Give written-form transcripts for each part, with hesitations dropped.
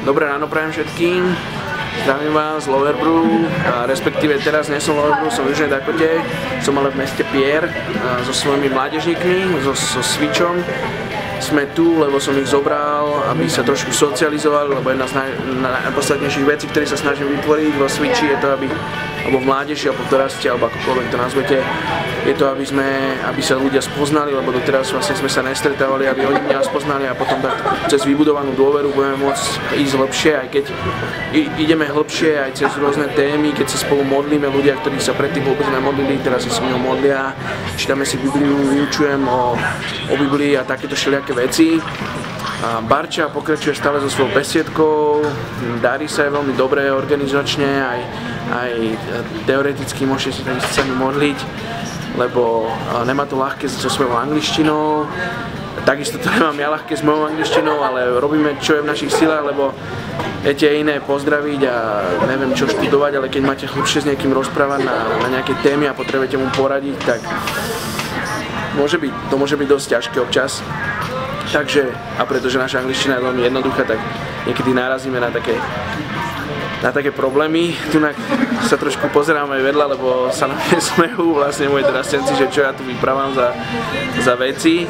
Dobré ráno prajem všetkým. Zdravím vás z Loverbrew, respektíve teraz nie som v Loverbrew, som v Južnej Dakote, som ale v meste Pierre so svojimi mládežníkmi, so Switchom. Sme tu, lebo som ich zobral, aby sa trošku socializovali, lebo jedna z najpodstatnejších vecí, ktoré sa snažím vytvoriť vo Switchi, je to, alebo v mládeži, alebo v doraste, alebo akokoľvek to nazvete, je to, aby sa ľudia spoznali, lebo doteraz vlastne sme sa nestretávali, aby oni mňa spoznali a potom tak cez vybudovanú dôveru budeme môcť ísť hlbšie, aj keď ideme hlbšie aj cez rôzne témy, keď sa spolu modlíme, ľudia, ktorí sa predtým vôbec nemodlili, teraz si s mnou modlia, čítame si Bibliu, vyučujem o Biblii a takéto všelijaké veci. A Barča pokračuje stále so svojou besiedkou, darí sa je veľmi dobre organizačne, aj teoreticky môžete sa mi modliť, lebo nemá to ľahké so svojou angličtinou. Takisto to nemám ja ľahké s mojou angličtinou, ale robíme čo je v našich silách, lebo viete iné pozdraviť a neviem čo študovať, ale keď máte hlbšie s niekým rozprávať na nejaké témy a potrebujete mu poradiť, tak to môže byť dosť ťažké občas. Takže, a pretože naša angličtina je veľmi jednoduchá, tak niekedy narazíme na také problémy. Tu sa trošku pozerám aj vedľa, lebo sa na mňa smejú vlastne moji dorastenci, že čo ja tu vyprávam za veci.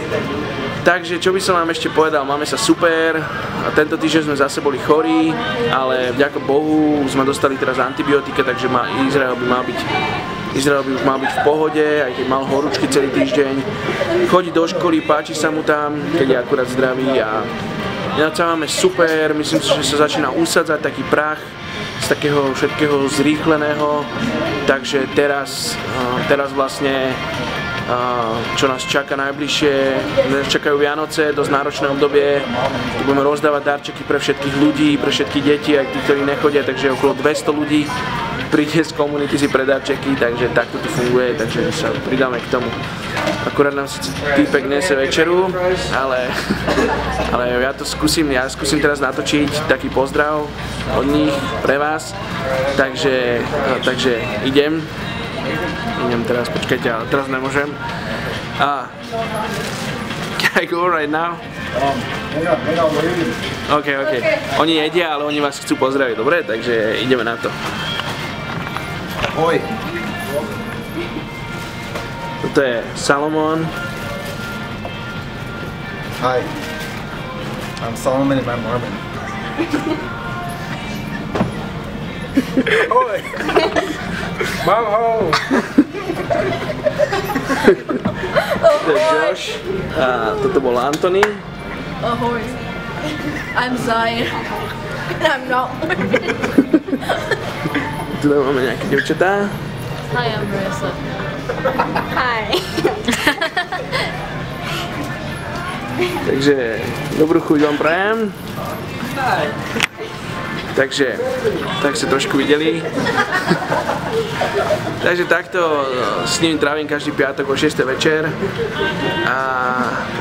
Takže čo by som vám ešte povedal, máme sa super, a tento týždeň sme zase boli chorí, ale vďaka Bohu sme dostali teraz antibiotika, takže Izrael by už mal byť v pohode, aj keď mal horúčky celý týždeň. Chodí do školy, páči sa mu tam, keď je akurát zdravý a ináč máme super, myslím si, že sa začína usadzať taký prach z takého všetkého zrýchleného, takže teraz vlastne čo nás čaká najbližšie, čakajú Vianoce, dosť náročné obdobie, budeme rozdávať darčeky pre všetkých ľudí, pre všetky deti, aj tí, ktorí nechodia, takže okolo 200 ľudí príde z komunity si pre darčeky, takže takto to funguje, takže sa pridáme k tomu. Akurát nám síce týpek nese večeru, ale ja skúsim teraz natočiť taký pozdrav od nich pre vás, takže idem teraz, počkajte, ale teraz nemôžem. Can I go right now? OK. Oni jedia, ale oni vás chcú pozdraviť, dobre? Takže ideme na to. Ahoj. Toto je Salomon. Hi. I'm Solomon and I'm Mormon. Ahoj. Mahou! To je Josh a toto bol Anthony. Ahoy. I'm Zion. I'm not. Tu máme nejaké devčatá. Hi, I'm Marissa. Hi. Takže dobrú chuť vám prajem. Takže, tak ste trošku videli. Takže takto s ním trávim každý piatok o 6. večer. A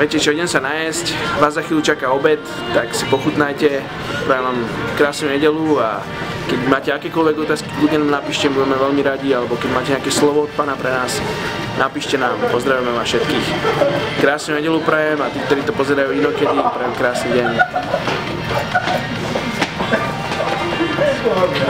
viete čo, idem sa najesť, vás za chvíľu čaká obed, tak si pochutnajte. Prajem vám krásnu nedeľu a keď máte akékoľvek otázky, ľudia nám napíšte, budeme veľmi radi, alebo keď máte nejaké slovo od Pána pre nás, napíšte nám, pozdravujeme vás všetkých. Krásnu nedeľu prajem a tí, ktorí to pozerajú inokedy, prajem krásny deň.